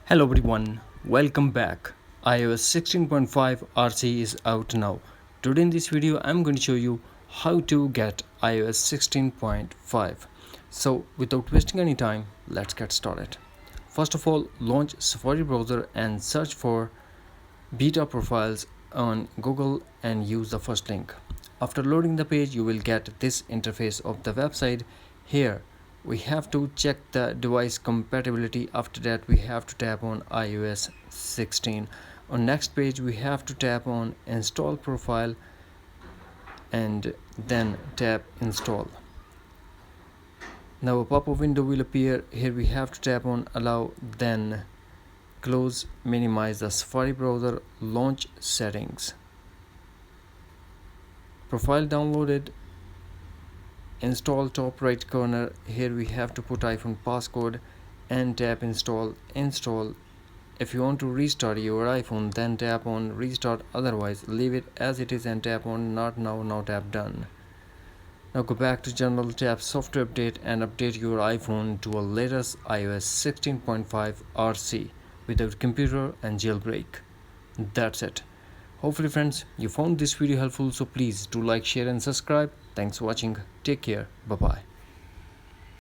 Hello everyone, welcome back. iOS 16.5 RC is out now. Today in this video I'm going to show you how to get iOS 16.5. So without wasting any time, let's get started. First of all, launch Safari browser and search for beta profiles on Google and use the first link. After loading the page, you will get this interface of the website. Here we have to check the device compatibility. After that, we have to tap on iOS 16. On next page, we have to tap on install profile and then tap install. Now a pop-up window will appear. Here we have to tap on allow, then close, minimize the Safari browser, launch settings. Profile downloaded, install top right corner. Here we have to put iPhone passcode and tap install. If you want to restart your iPhone, then tap on restart, otherwise leave it as it is and tap on not now. Now tap done. Now go back to general, tap software update and update your iPhone to a latest iOS 16.5 RC without computer and jailbreak. That's it. Hopefully friends, you found this video helpful, so please do like, share and subscribe. Thanks for watching. Take care. Bye bye.